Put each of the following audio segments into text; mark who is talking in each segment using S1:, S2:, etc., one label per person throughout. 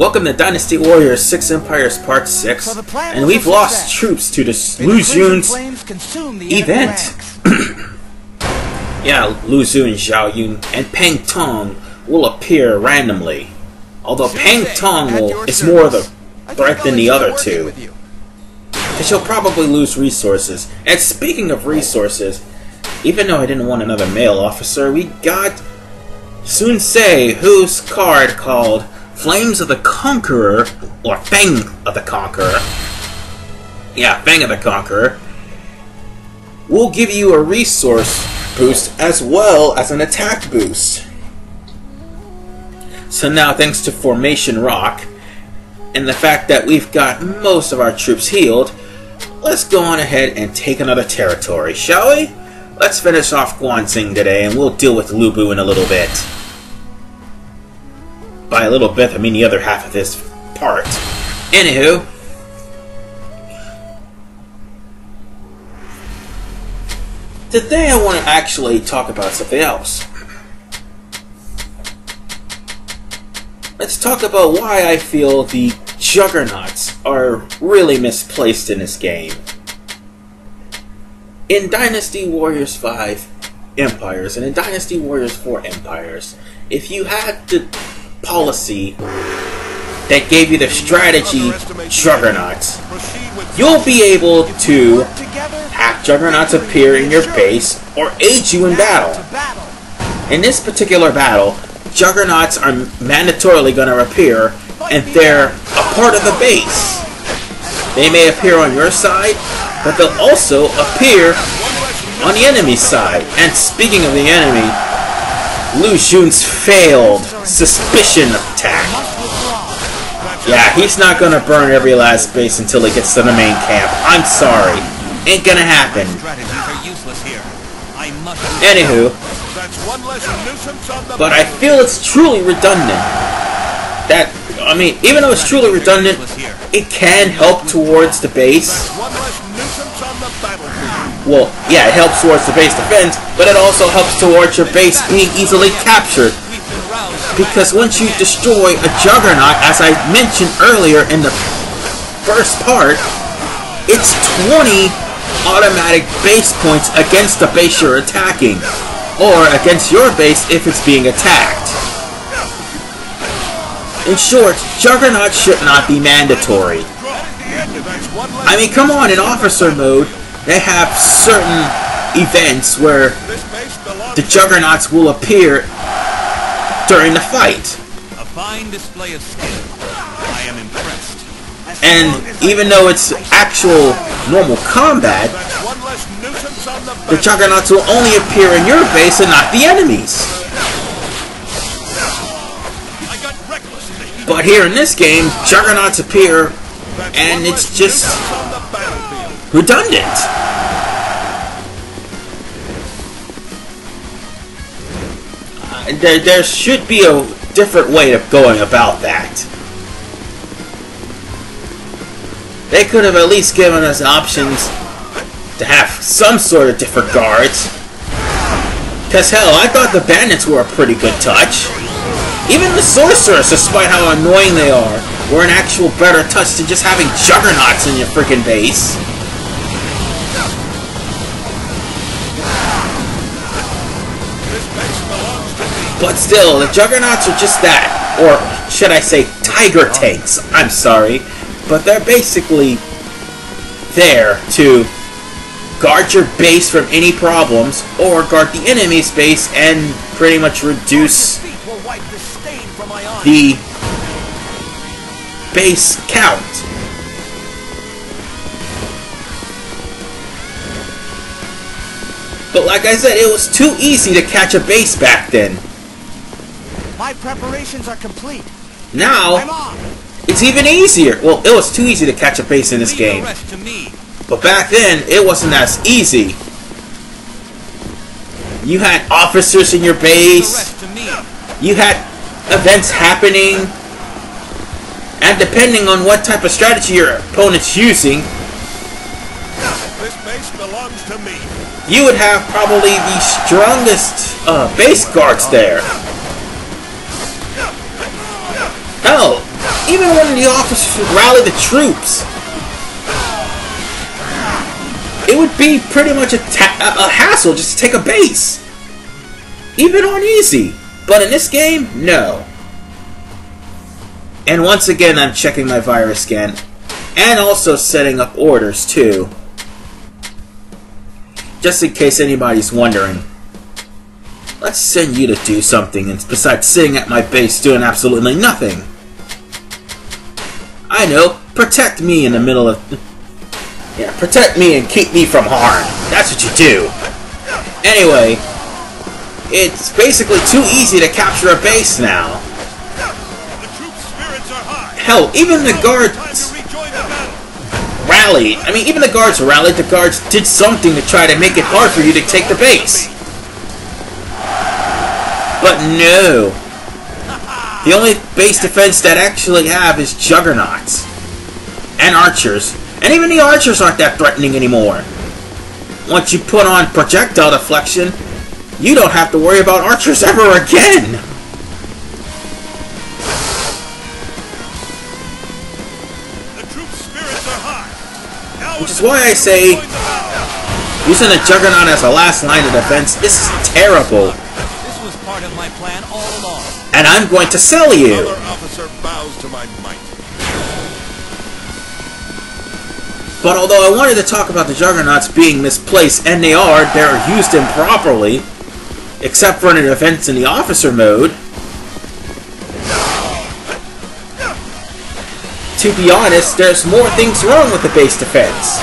S1: Welcome to Dynasty Warriors 6 Empires Part 6, and we've lost troops to this Lu Xun's event. Yeah, Lu Xun, Xiao Yun, and Peng Tong will appear randomly. Although Peng Tong is more of a threat than the other two. Because she'll probably lose resources. And speaking of resources, even though I didn't want another male officer, we got Sun Ce, whose card called Flames of the Conqueror, or Fang of the Conqueror. Yeah, Fang of the Conqueror. Will give you a resource boost as well as an attack boost. So now, thanks to Formation Rock, and the fact that we've got most of our troops healed, let's go on ahead and take another territory, shall we? Let's finish off Guan Xing today, and we'll deal with Lu Bu in a little bit. By a little bit, I mean the other half of this part. Anywho, today I want to actually talk about something else. Let's talk about why I feel the Juggernauts are really misplaced in this game. In Dynasty Warriors 5 Empires and in Dynasty Warriors 4 Empires, if you had the policy that gave you the strategy Juggernauts, you'll be able to have Juggernauts appear in your base or aid you in battle. In this particular battle, Juggernauts are mandatorily going to appear, and they're a part of the base. They may appear on your side, but they'll also appear on the enemy's side. And speaking of the enemy, Lu Xun's failed suspicion attack. Yeah, he's not going to burn every last base until he gets to the main camp. I'm sorry. Ain't gonna happen. Anywho, but I feel it's truly redundant. Even though it's truly redundant, it can help towards the base. Well, yeah, it helps towards the base defense, but it also helps towards your base being easily captured. Because once you destroy a Juggernaut, as I mentioned earlier in the first part, it's 20 automatic base points against the base you're attacking, or against your base if it's being attacked. In short, Juggernaut should not be mandatory. I mean, come on, in officer mode, they have certain events where the Juggernauts will appear during the fight.
S2: A fine display of skill. I am impressed.
S1: And even though it's actual normal combat, the Juggernauts will only appear in your base and not the enemy's. But here in this game, Juggernauts appear, and it's just redundant. There should be a different way of going about that. They could have at least given us options to have some sort of different guards. Cause hell, I thought the bandits were a pretty good touch. Even the sorcerers, despite how annoying they are, were an actual better touch than just having Juggernauts in your freaking base. But still, the Juggernauts are just that. Or should I say Tiger Tanks. I'm sorry. But they're basically there to guard your base from any problems, or guard the enemy's base and pretty much reduce the base count. But like I said, it was too easy to catch a base back then.
S3: My preparations are complete.
S1: Now, it's even easier. Well, it was too easy to catch a base in this game. But back then, it wasn't as easy. You had officers in your base. You had events happening. And depending on what type of strategy your opponent's using,
S2: This base belongs to me.
S1: you would have probably the strongest base guards there. Hell, even when the officers would rally the troops, it would be pretty much a hassle just to take a base. Even on easy. But in this game, no. And once again, I'm checking my virus scan. And also setting up orders, too. Just in case anybody's wondering. Let's send you to do something besides sitting at my base doing absolutely nothing. I know. Protect me in the middle of... Yeah, protect me and keep me from harm. That's what you do. Anyway, it's basically too easy to capture a base now. Hell, even the guards rallied. I mean, even the guards rallied. The guards did something to try to make it hard for you to take the base. But no. The only base defense that actually have is juggernauts. And archers. And even the archers aren't that threatening anymore. Once you put on projectile deflection, you don't have to worry about archers ever again.
S2: The troops' spirits are high.
S1: Which is why I say, using the juggernaut as a last line of defense, this is terrible.
S2: This was part of my plan all along.
S1: And I'm going to sell you.
S2: Another officer bows to my might.
S1: But although I wanted to talk about the juggernauts being misplaced, and they are, they're used improperly, except for in events in the officer mode. To be honest, there's more things wrong with the base defense.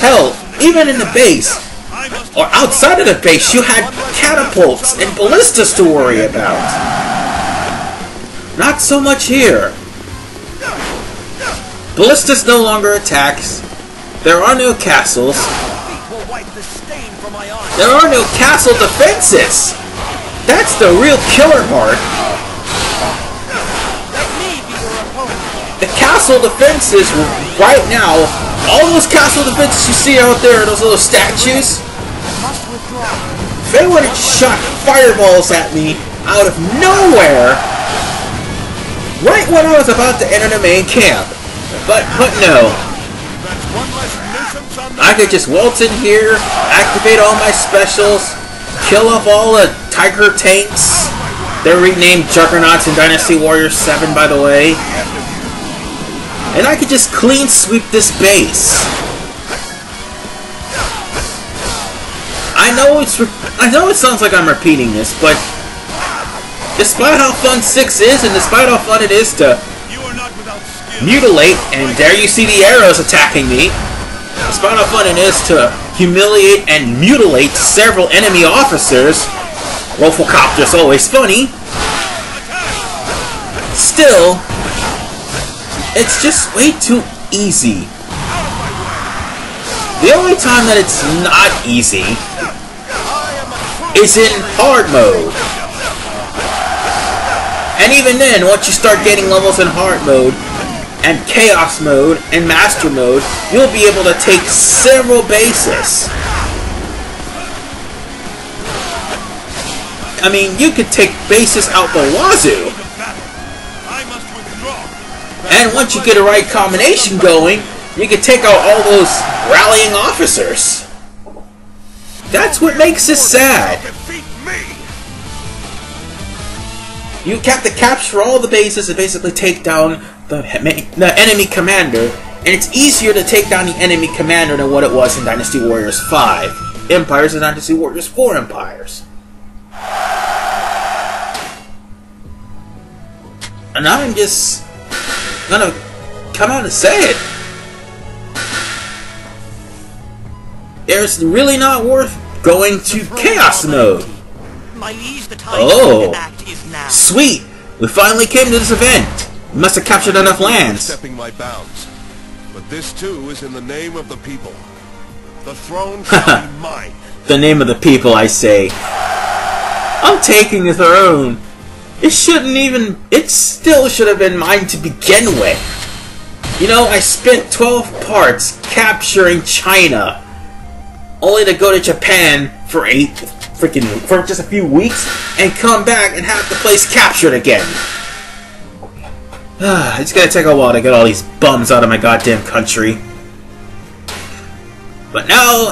S1: Hell, even in the base, or outside of the base, you had catapults and ballistas to worry about. Not so much here. Ballistas no longer attacks. There are no castles. There are no castle defenses. That's the real killer part. The castle defenses right now, all those castle defenses you see out there, those little statues, if they would have shot fireballs at me out of nowhere, right when I was about to enter the main camp. But no. I could just waltz in here, activate all my specials, kill off all the Tiger tanks. They're renamed Juggernauts in Dynasty Warriors 7, by the way. And I could just clean sweep this base. I know it sounds like I'm repeating this, but despite how fun 6 is, and despite how fun it is to mutilate, and there you see the arrows attacking me. Despite how fun it is to humiliate and mutilate several enemy officers, Roflcopter's always funny. Still, it's just way too easy. The only time that it's not easy is in hard mode. And even then, once you start getting levels in hard mode, and chaos mode, and master mode, you'll be able to take several bases. I mean, you could take bases out the wazoo. And once you get a right combination going, you can take out all those rallying officers. That's what makes this sad. You have to capture all the bases and basically take down the enemy commander, and it's easier to take down the enemy commander than what it was in Dynasty Warriors 5 Empires and Dynasty Warriors 4 Empires. And I'm just gonna come out and say it. It's really not worth going to chaos mode. Oh, sweet! We finally came to this event. We must have captured enough lands.
S4: Stepping my bounds, but this too is in the name of the people. The throne shall be mine.
S1: The name of the people, I say. I'm taking the throne. It still should have been mine to begin with. You know, I spent 12 parts capturing China, only to go to Japan for just a few weeks and come back and have the place captured again. It's gonna take a while to get all these bums out of my goddamn country. But now,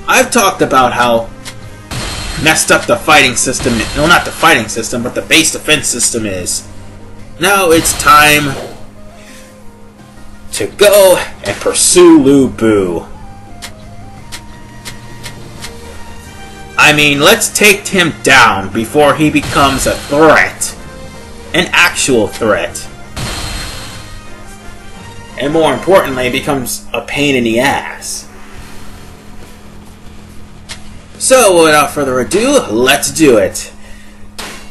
S1: I've talked about how messed up the fighting system, well, not the fighting system, but the base defense system is. Now it's time to go and pursue Lu Bu. I mean, let's take him down before he becomes a threat. An actual threat. And more importantly, becomes a pain in the ass. So, without further ado, let's do it.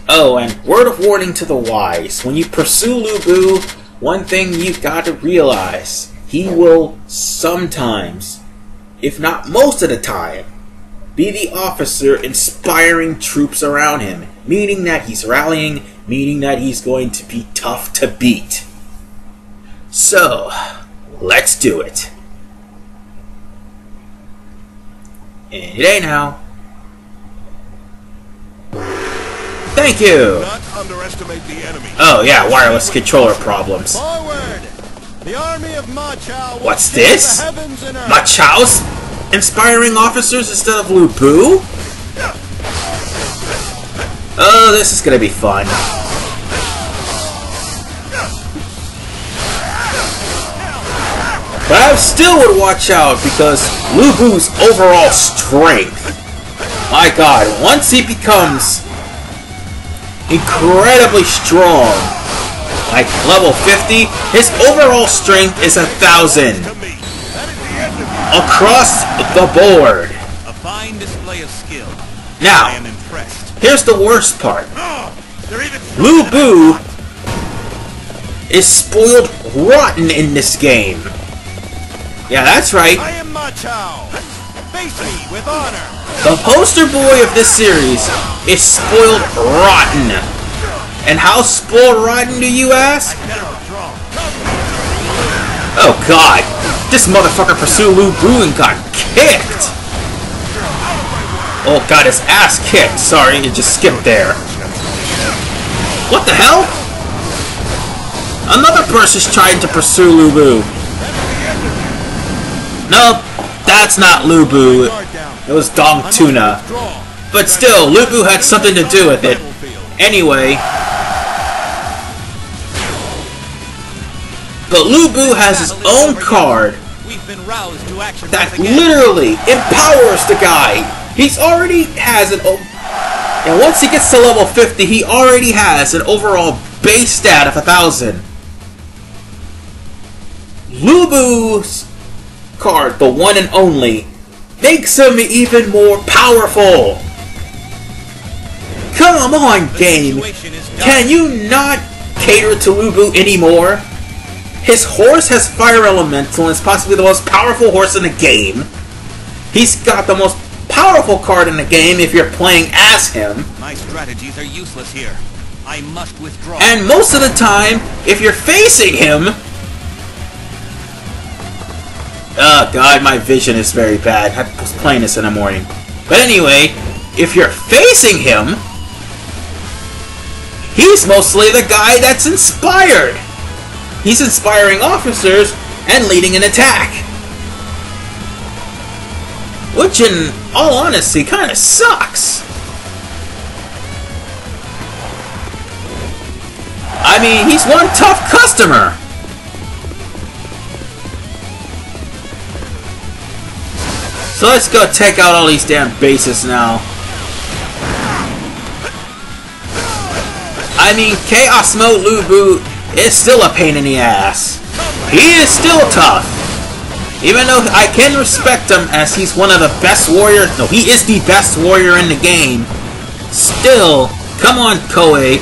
S1: Oh, and word of warning to the wise. When you pursue Lu Bu, one thing you've got to realize. He will sometimes, if not most of the time, be the officer inspiring troops around him. Meaning that he's rallying, meaning that he's going to be tough to beat. So, let's do it. Any day now. Thank you!
S4: Not underestimate the enemy.
S1: Oh yeah, wireless controller problems.
S3: Forward! The army of Ma Chao.
S1: What's this? Ma Chao's inspiring officers instead of Lu Bu? Oh, this is gonna be fun. But I still would watch out because Lu Bu's overall strength. My god, once he becomes incredibly strong, like level 50, his overall strength is 1,000. Across the board.
S2: A fine display of skill.
S1: Now,
S2: I am impressed.
S1: here's the worst part.
S2: They're even
S1: Lu Bu is spoiled rotten in this game. Yeah, that's right.
S3: I am Ma Chao. Face me with honor.
S1: The poster boy of this series is spoiled rotten. And how spoiled rotten do you ask? Oh god, this motherfucker pursued Lu Bu and got kicked. Oh god, his ass kicked. Sorry, it just skipped there. What the hell? Another person's trying to pursue Lu Bu. Nope, that's not Lu Bu. It was Dong Tuna. But still, Lu Bu had something to do with it. Anyway. But Lu Bu has his own card that literally empowers the guy. He's already has an... And once he gets to level 50, he already has an overall base stat of 1,000. Lu Bu's card, the one and only, makes him even more powerful. Come on, game. Can you not cater to Lu Bu anymore? His horse has Fire Elemental and is possibly the most powerful horse in the game. He's got the most powerful card in the game if you're playing as him.
S2: My strategies are useless here. I must withdraw.
S1: And most of the time, if you're facing him... Oh god, my vision is very bad. I was playing this in the morning. But anyway, if you're facing him, he's mostly the guy that's inspired. He's inspiring officers and leading an attack. Which, in all honesty, kind of sucks. I mean, he's one tough customer. So let's go take out all these damn bases now. I mean, Chaos Mode Lu Bu is still a pain in the ass. He is still tough. Even though I can respect him as he's one of the best warriors. No, he is the best warrior in the game. Still, come on, Koei.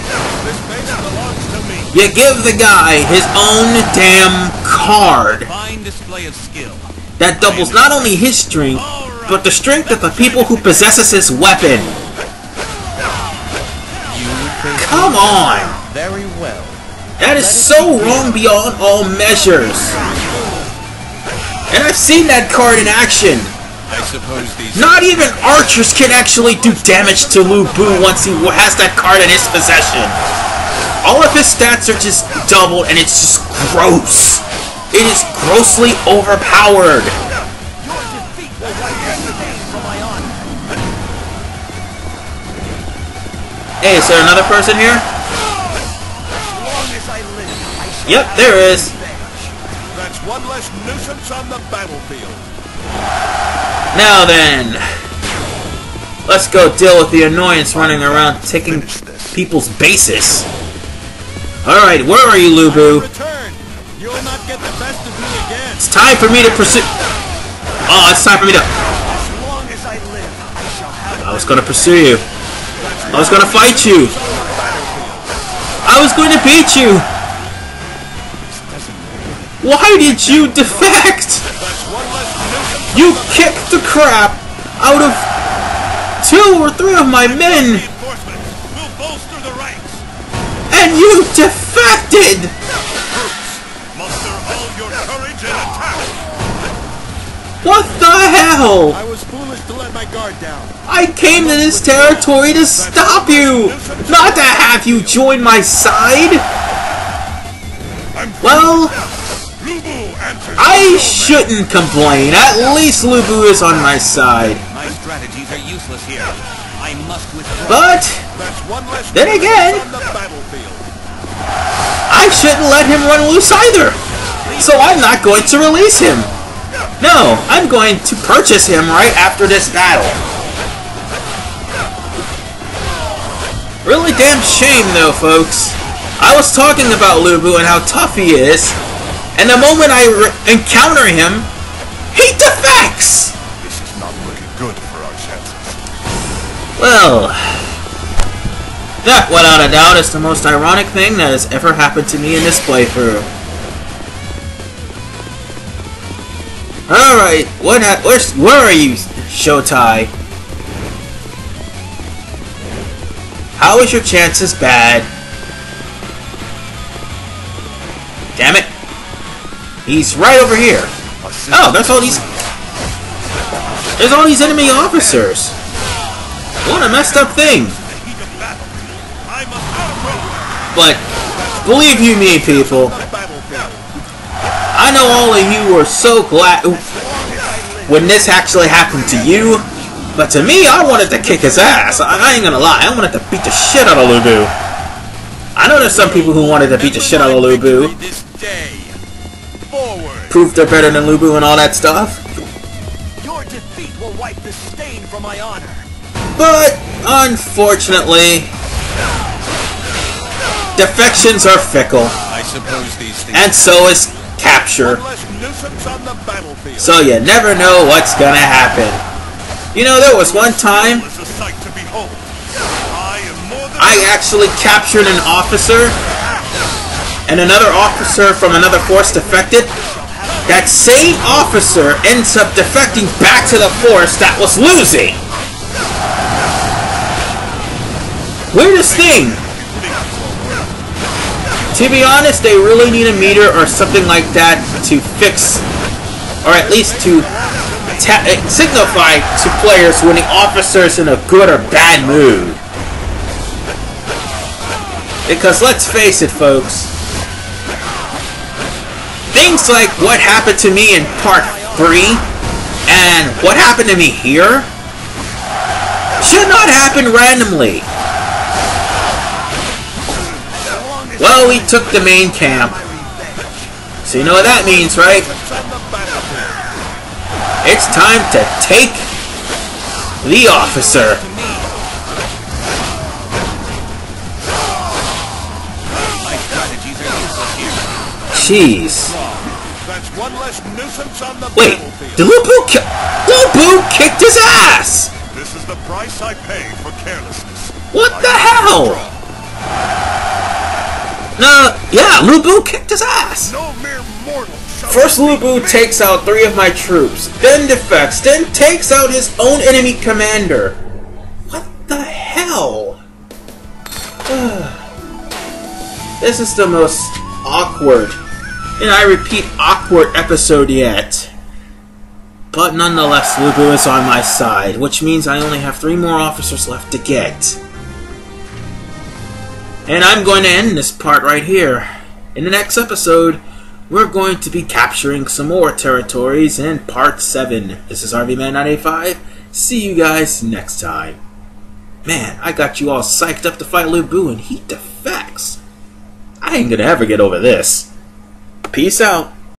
S1: You give the guy his own damn card.
S2: Fine display of skill.
S1: That doubles not only his strength, but the strength of the people who possesses his weapon. Come on!
S3: Very well.
S1: That is so wrong beyond all measures. And I've seen that card in action.
S4: I suppose these...
S1: Not even archers can actually do damage to Lu Bu once he has that card in his possession. All of his stats are just doubled, and it's just gross. It is grossly overpowered. Hey, is there another person here? Yep, there is.
S4: That's one less nuisance on the battlefield.
S1: Now then, let's go deal with the annoyance running around taking people's bases. Alright, where are you, Lubu?
S3: You'll not get the best of me again.
S1: It's time for me to pursue. Oh, it's time for me to.
S3: As long as I live, I shall have.
S1: I was gonna pursue you. I was gonna fight you. I was going to beat you. Why did you defect? You kicked the crap out of 2 or 3 of my men. And you defected!
S4: Muster all your courage and attack!
S1: What the hell?
S3: I was foolish to let my guard down.
S1: I came to this territory to stop you, not to have you join my side. Well, I shouldn't complain. At least Lubu is on my side.
S2: My strategies are useless here. I must withdraw.
S1: But then again, I shouldn't let him run loose either. So I'm not going to release him. No, I'm going to purchase him right after this battle. Really damn shame though, folks. I was talking about Lubu and how tough he is, and the moment I encounter him, he defects!
S4: This is not looking good for our chances.
S1: Well, that, without a doubt, is the most ironic thing that has ever happened to me in this playthrough. Alright, where are you, Shotai? How is your chances bad? Damn it. He's right over here. Oh, there's all these enemy officers. What a messed up thing. But believe you me, people, I know all of you were so glad when this actually happened to you, but to me, I wanted to kick his ass. I ain't gonna lie, I wanted to beat the shit out of Lubu. I know there's some people who wanted to beat the shit out of Lubu. Prove they're better than Lubu and all that stuff.
S3: Your defeat will wipe the stain from my honor.
S1: But, unfortunately, defections are fickle.
S2: I suppose these things.
S1: And so is capture. So you never know what's gonna happen. You know, there was one time I actually captured an officer, and another officer from another force defected. That same officer ends up defecting back to the force that was losing. Weirdest thing. To be honest, they really need a meter or something like that to fix, or at least to signify to players when the officer's in a good or bad mood. Because let's face it, folks, things like what happened to me in part 3 and what happened to me here should not happen randomly. Well, we took the main camp. So you know what that means, right? It's time to take the officer. Jeez. Wait, did Lubu kicked his ass!
S4: This is the price I pay for carelessness.
S1: What the hell? No, yeah, Lubu kicked his ass.
S4: No mere mortal.
S1: First Lubu takes out 3 of my troops, then defects, then takes out his own enemy commander. What the hell? This is the most awkward, and I repeat, awkward episode yet. But nonetheless, Lubu is on my side, which means I only have 3 more officers left to get. And I'm going to end this part right here. In the next episode, we're going to be capturing some more territories in part 7. This is RVman985. See you guys next time. Man, I got you all psyched up to fight Lu Bu and heat the facts. I ain't gonna ever get over this. Peace out.